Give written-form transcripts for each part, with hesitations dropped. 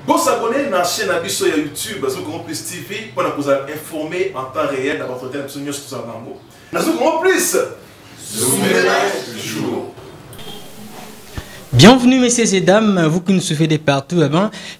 Vous abonnez à la chaîne Abisso YouTube, Plus TV, pour vous informer en temps réel de votre thème sur nous plus. Toujours. Bienvenue messieurs et dames, vous qui nous suivez de partout.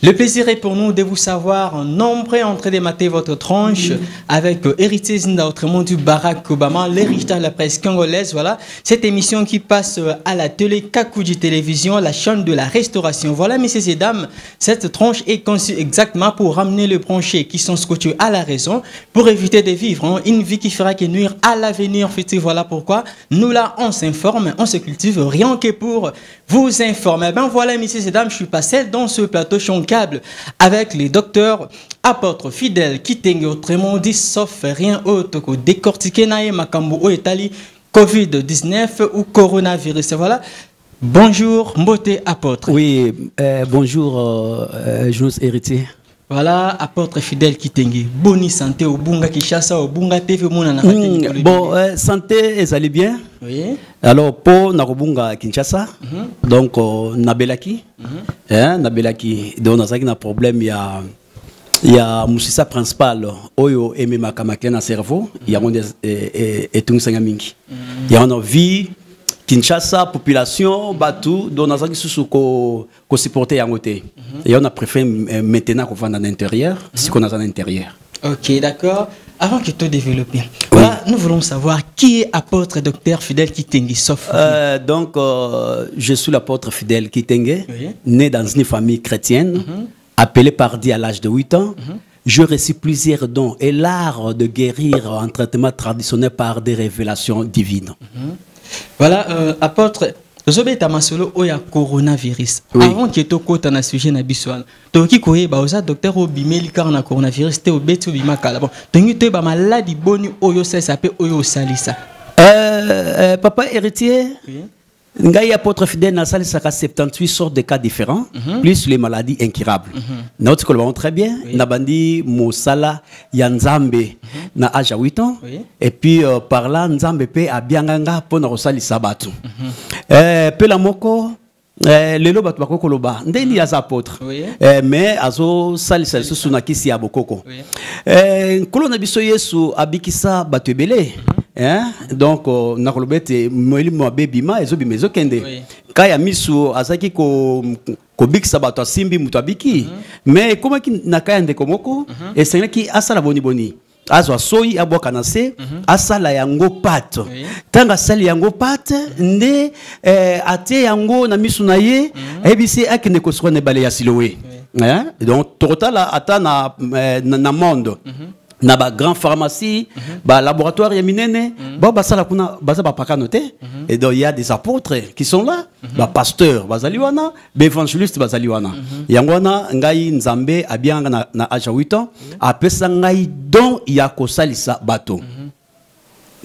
Le plaisir est pour nous de vous savoir en nombre en train de mater votre tranche avec héritier Zinda, autrement du Barack Obama, l'héritage de la presse congolaise. Voilà, cette émission qui passe à la télé Kakuji Télévision, la chaîne de la restauration. Voilà messieurs et dames, cette tranche est conçue exactement pour ramener le branché qui sont scotchés à la raison, pour éviter de vivre une vie qui fera que nuire à l'avenir futur. Voilà pourquoi nous là on s'informe, on se cultive, rien que pour vous informer. Ben voilà, messieurs et dames, je suis passé dans ce plateau choncable avec les docteurs apôtres fidèles qui t'engagent autrement dit, sauf rien autre que décortiquer naïe makambo ou etali COVID-19 ou coronavirus. Voilà. Bonjour, Mbote apôtre. Oui, bonjour, Jonas héritier. Voilà, apôtre fidèle qui t'engage. Bonne santé au bunga Kishasa, au bunga TV Mouna. Bon, santé, ça allait bien. Oui. Alors, pour Narobunga Kinshasa, donc, Nabelaki, Nabelaki, donc, on a un problème, il y a Moussissa principal, Oyo Eme Makamake na cerveau, il y a et tout ça mingi. Il y a une vie, Kinshasa, population, Batou, donc, on a sous ko supporter à côté. Et on a préféré maintenant qu'on va dans l'intérieur, si qu'on a dans l'intérieur. Ok, d'accord. Avant que tu développes, voilà, nous voulons savoir qui est apôtre docteur Fidèle Kitenge, sauf donc, je suis l'apôtre Fidèle Kitenge, né dans une famille chrétienne, appelé par Dieu à l'âge de 8 ans. Je reçus plusieurs dons et l'art de guérir en traitement traditionnel par des révélations divines. Voilà, apôtre. Zobeta masolo oya coronavirus. Avant que tu côté na sujet na biswan. To ki koye ba oza docteur obimeli car na coronavirus te obetu bima kala. Bon, tongi te ba maladie boni oyo sape oyo salisa. Papa héritier. Ngai apôtre fidèle na salisa 78 sortes de cas différents, plus les maladies incurables. Notre collègue très bien, nabandi mosala ya nzambe na âge 8 ans et puis par là nzambe pe abianganga pona rosalisa batu. Pe la moko lelo batu bakoko loba ndeni ya apôtre mais azo salisa susu na kisi ya bokoko. Kolona biso Yesu abikisa batu ebele. Donc na kolobete moeli mo bebima ezo bimezo kende kaya misu azaki ko bikisa bato asimbi mutu abiki mais comment ki nakaya ndeko moko esengi asala boni boni azo soyi aboka na se asala yango pat tanga sali yango pat nde ate yango na misu na ye ebisi akende ko sone bale ya silowe donc totala ata na monde na ba grand pharmacie ba laboratoire ya minene ba sala kuna baza ba pakanote et donc il y a des apôtres qui sont là ba pasteur bazaliwana ba évangéliste bazaliwana yangwana ngai nzambe abianga na âge 8 ans apesa ngai don ya kosalisa bato.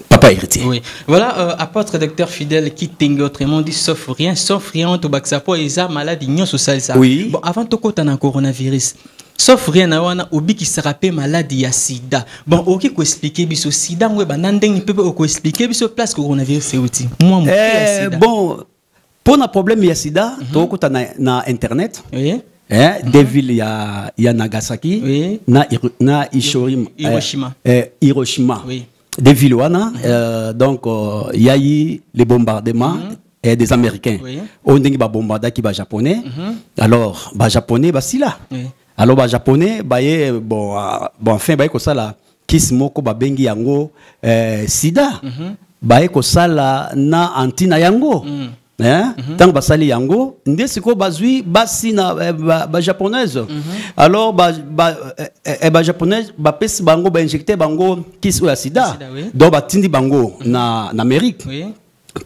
Papa héritier. Oui. Voilà, apôtre docteur fidèle qui t'engage autrement dit sauf rien, to baksapo eza maladie nyoso salisa. Oui. Bon, avant to kota na coronavirus. Sauf rien à wana obi qui se rappelle maladie ya sida. Bon, ok ko expliquer biso sida ngwe banandeng peut ko expliquer biso place coronavirus c'est outil. Moi sida. Bon, pour un problème ya sida, to kota na internet. Oui. Des villes ya Nagasaki, na Hiroshima. Hiroshima. Oui. Des villes wana donc il y a eu les bombardements des Américains. On dit ba bombarda qui ba japonais. Alors ba japonais ba sila. Alors ba japonais ba bon enfin ba ko sala kismoko ba bengi yango sida. Ba ko sala na antina yango. Tant basali yango nde siko bazui basi na ba japonaise. Alors ba japonaise ba pesi bango ba injecter bango kiso ya sida. Donc ba tindi bango na Amérique.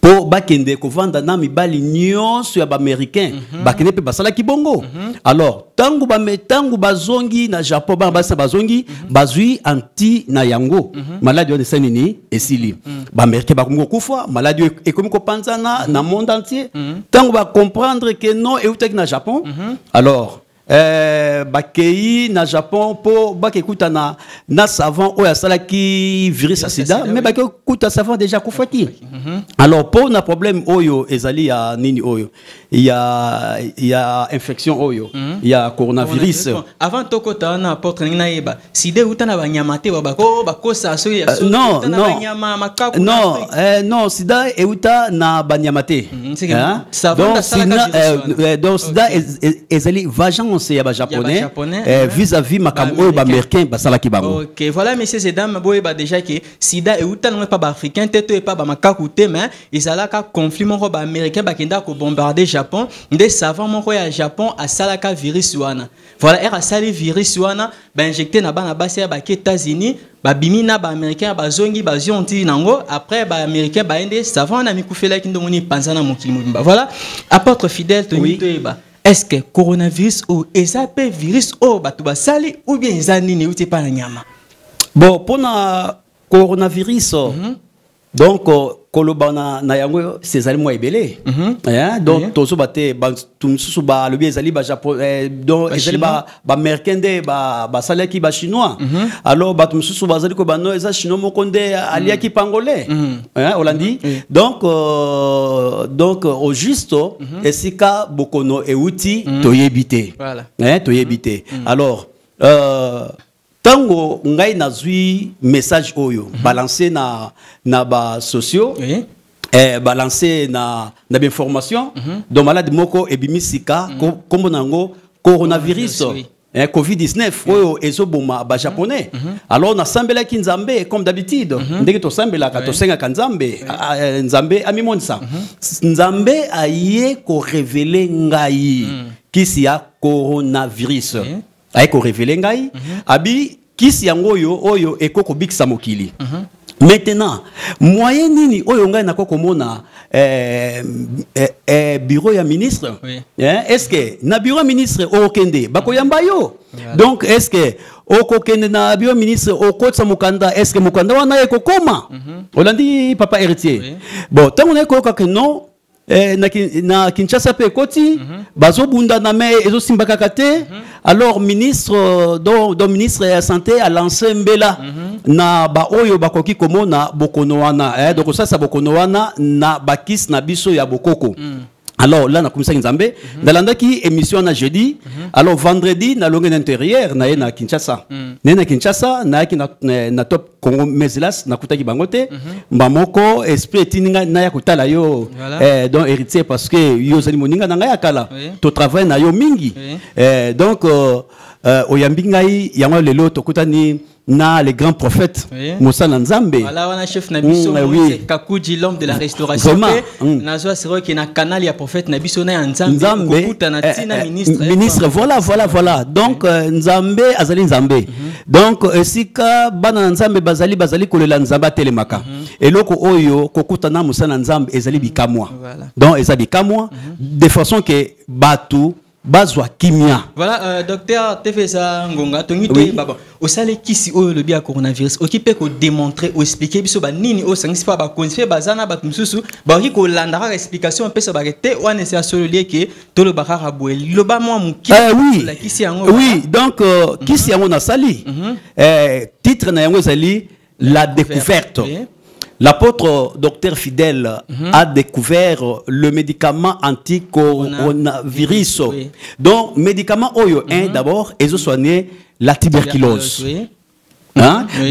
Pour bakende ko vanda na mibali nyonso ya ba américain bakende pe basala kibongo. Alors tangu bazongi na Japon basa bazongi bazui anti na yango maladie de senini esili ba américain ba kongo kufa maladie ekomi ko panzana na monde entier tangu ba comprendre que non et utaki na Japon. Alors bakei na Japon po bakekuta na savant oya salaki virus à sida mais bakekuta savant déjà kufaki. Alors pour na problème oyo ezali ya nini oyo il y a infection oyo il y a coronavirus. Avant tokota na porte na yeba sida utana banyamate bako sa so ya non non sida euta na banyamate. Donc sida ezali vagence ya ba japonais vis-à-vis makam oyo ba américain ba salaki bango. OK, voilà messieurs et dames, boye ba déjà que sida euta non pas ba africain teto et pas ba makakute mais ezalaka conflit moko ba américain ba kenda ko bombarder Japon nde savant moko ya Japon a salaka virus wana. Voilà era sali virus wana ba injecté na bana basi ba États-Unis ba bimina ba américain ba zongi ba zionti nango après ba américain ba ende savant na mikufela kindo moni panzana mokili mobimba. Voilà apôtre fidèle to ni toyeba. Est-ce que coronavirus ou ezapé virus ou batuba sali ou bien ezanini ou pas na nyama? Bon pour na coronavirus donc koloba na yango c'est moi ebele donc tozo baté tumsusu ba lobi ezali ba japonais donc ezali ba américain de ba salaki ba chinois alors ba tumsusu bazali ko bano eza chinois mokonde aliaki pangolais holandi donc au juste esika bokono euti toyebite voilà toyebite alors tango ngai nazui message oyo balancer na ba sociaux balancer na information donc malade moko ebimisika kombo nango coronavirus Covid-19 oyo ezoboma ba japonais alors na sambela ki nzambe comme d'habitude ndenge to sambela ka to senga ka nzambe nzambe amimonisa nzambe aye ko révéler ngai kisi ya coronavirus aiko révéler ngai abi kisi yango oyo ekoko bikisa mokili maintenant moyen nini oyo ngai nakoko mona bureau ya ministre est-ce que na bureau ministre okende bakoyamba yo donc est-ce que okokende na bureau ministre okotsa mukanda est-ce que mukanda wana ekokoma olandi papa héritier bon tango na ekoka que non na Kinshasa pe koti bazo bunda na me ezo simbaka kate alors ministre donc ministre ya santé a lancé mbela na ba oyo bakoki komona bokono wana donc ça bokono wana na bakis na biso ya bokoko. Alors là, on a commencé à Nzambe. Dans l'andaki émission na jeudi. Alors vendredi, na longue intérieur, na Kinshasa. Na Kinshasa, na top Congo Mezilas, na kutaki bangote. Mbamoko esprit tininga na ya kutala yo. Donc héritier parce que yo zali moninga na ngaya kala. To travail na yo mingi. Donc oyambi ngai yango lelo to kutani na les grands prophètes Moussa Nzambe. Voilà, on a chef Nabiso Kakuji, l'homme de la restauration. Nazo c'est qui na canal ya prophète Nabiso na Nzambe. Ministre, voilà. Donc Nzambe azali Nzambe. Donc sika bana Nzambe bazali kolela Nzamba telemaka. Et loko oyo kokuta na Moussa Nzambe ezali bikamwa. Donc ezali bikamwa de façon que batu bazwa kimia. Voilà, docteur Tefesa Ngonga, Tongi Baba. Au sale kisi o le bia coronavirus, occupé ko démontrer ou expliquer biso ba nini o sangi pa ba konfie bazana ba tumsusu, ba ri ko landara explication un peu ça ba te o nécessaire sur le lié que to le bakara boeli. Le ba moi mu ki la kisi yango. Oui, donc kisi yango na sali. Titre na yango sali la découverte. L'apôtre docteur Fidèle a découvert le médicament anti-coronavirus. Donc, médicament Oyo 1 d'abord, ils ont soigné la tuberculose.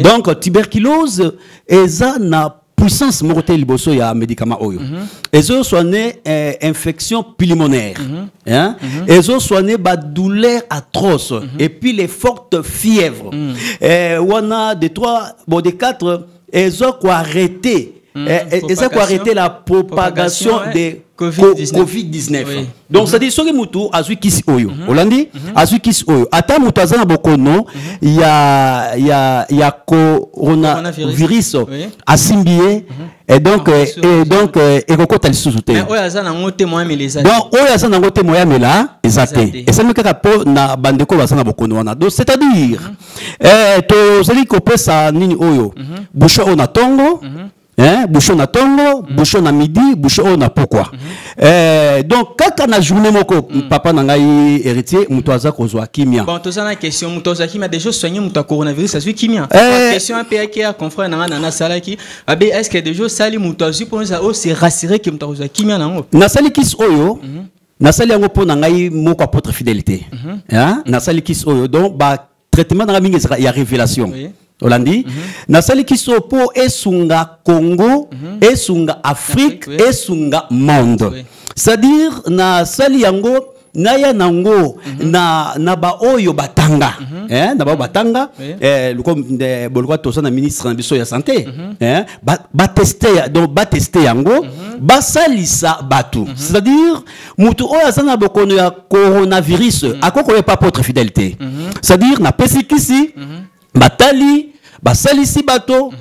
Donc, tuberculose, ils ont une puissance mortelle il y a médicament Oyo. Ils ont soigné infection pulmonaire. Ils ont soigné la douleur atroce. Et puis les fortes fièvres. On a des 3, bon, des 4. Ils ont arrêté la propagation de Covid-19. Donc, ça dit, que Moutou a kisi oyo. Holandi a kisi oyo. Ata Moutou a bokono, il y a coronavirus à Simbié. Et donc, et kokota lisuzute. Mais oyaza na ngote moya meleza. Donc, oyaza na ngote moya mela, ezate. Et ça me kaka po na bandeko basana bokono wana. Donc, c'est-à-dire, to zeli kopesa nini oyo. Boucha ona tongo. hein, bouchon na tongo, bouchon na midi, bouchon na pourquoi. Donc quand on a journée moko papa nangai héritier mutoza kozwa kimia. Bon, tu as une question, mutoza kimia déjà soigné muto coronavirus, ça suit kimia. Question un peu qui a confrère nana salaki. Abe est-ce que déjà sali mutoza pour nous oh c'est rassuré que mutoza kimia nango. Na sali kis oyo. Na sali yango po nangai moko apôtre fidélité. Hein? Na sali kis oyo donc ba traitement dans la mingi il y a révélation. Olandi, na sali kiso po esunga Congo, esunga Afrique, esunga monde. C'est-à-dire na sali yango na ya nango na ba oyo batanga, na ba batanga, le comme de bolwa tosa na ministre na biso ya santé, ba tester donc ba tester yango, ba salisa batu. C'est-à-dire mutu oyo azana bokono ya coronavirus, akoko pas apôtre fidélité. C'est-à-dire na pesikisi batali basalisi bato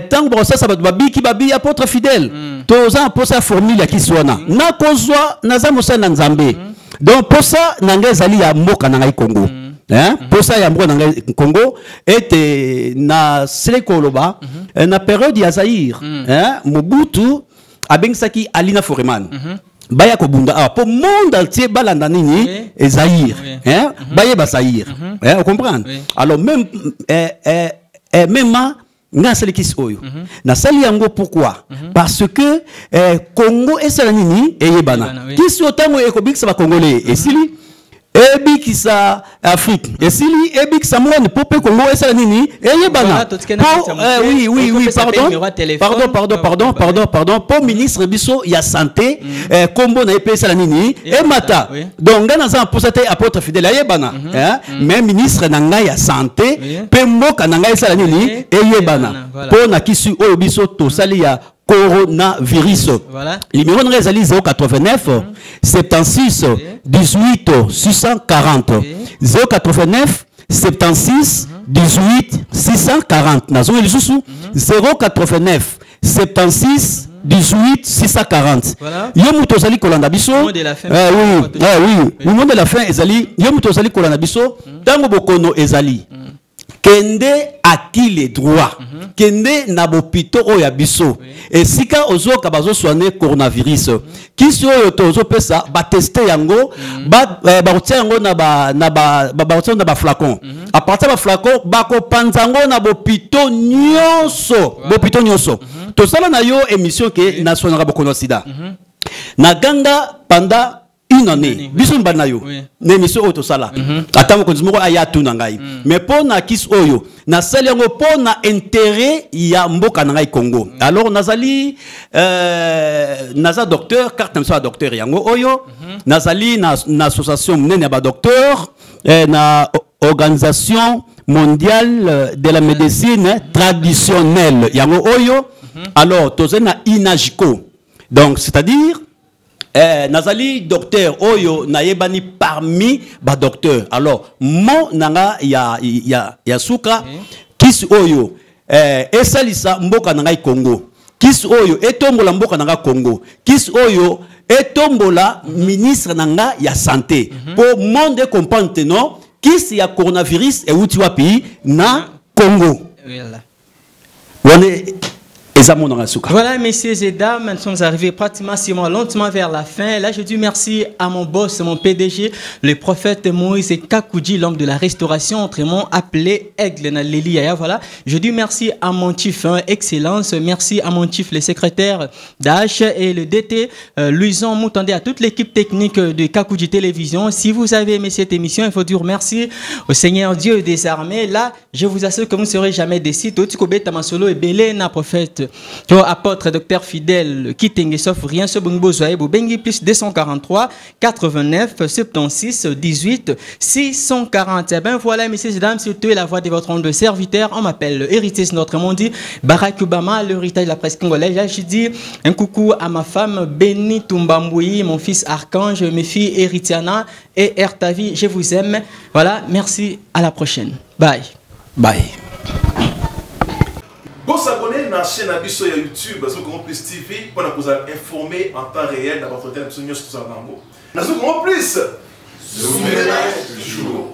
tango bosasa bato babiki babi apôtre fidèle toza posa formule ya kiswana na kozwa naza mosala nzambe donc posa nanga ezali ya mboka na ngai Congo posa ya mboka na ngai Congo ete na selekoloba na période ya Zaïre Mobutu abengisaki Alina Foreman baya kobunda pour monde entier balanda nini Zaïre baya ba Zaïre on comprend alors même même nga sali kis oyo na sali yango pourquoi parce que Congo esala nini eyebana kisi otango ekobikisa ba congolais esili ebikisa Afrique esili ebikisa monde pope Congo esala nini eyebana oui pardon pour ministre biso ya santé kombo na epesa la nini emata donc nga naza posate apôtre fidèle eyebana mais ministre na nga ya santé pe mboka na nga esala nini eyebana po na kisi oyo biso tosali ya coronavirus. Voilà. Numéro de réalisé 089 76 18 640 089 76 18 640 nazo elisusu 089 76 18 640 yo muto zali kolanda biso oui le monde de la fin ezali yo muto zali kolanda biso tango bokono ezali kende akile droit kende na bopito oya biso esika ozoka bazo soigner coronavirus kiso oyo tozo pesa ba tester yango ba rotia yango na ba flacon à partir ba flacon ba ko panzango na bopito nyonso to sala na yo émission ke national bokono sida na ganga panda une année biso mbana yo na émission auto sala atamo ko ndimoko aya tuna ngai mais pona kis oyo na sali yango pona intérêt ya mboka na ngai Congo alors nazali naza docteur carte na docteur yango oyo nazali na association mnene ba docteur na organisation mondiale de la médecine traditionnelle yango oyo alors tozena inajiko donc c'est-à-dire nazali docteur oyo nayebani parmi ba docteur alors mo nanga ya suka kisi oyo esalisa mboka na ngai Congo kisi oyo etombola mboka na ngai Congo kisi oyo etombola ministre nanga ya santé pour monde comprendre non kisi ya coronavirus euti wapi na Congo voilà, messieurs et dames, nous sommes arrivés pratiquement lentement vers la fin. Là, je dis merci à mon boss, mon PDG, le prophète Moïse Kakoudji, l'homme de la restauration, autrement appelé Aigle Naléliaya. Voilà, je dis merci à mon chief, Excellence, merci à mon chief, le secrétaire d'H et le DT, Louison Moutandé, à toute l'équipe technique de Kakoudji Télévision. Si vous avez aimé cette émission, il faut dire merci au Seigneur Dieu des armées. Là, je vous assure que vous ne serez jamais déçus. Tout ce que Tamasolo et Belé, na prophète. Apôtre docteur fidèle qui sauf rien ce bon besoin bengi plus 243 89 76 18 640. Eh ben voilà, messieurs et dames, surtout la voix de votre homme de serviteur. On m'appelle Héritier notre monde dit Barack Obama, l'héritage de la presse congolaise. Là, je dis un coucou à ma femme Béni Tumbamboui, mon fils Archange, mes filles Héritiana et Ertavi. Je vous aime. Voilà, merci, à la prochaine. Bye. Bye. Pour s'abonner à la chaîne YouTube, Plus TV, pour nous informer en temps réel dans votre télévision. Nous sommes plus. Toujours.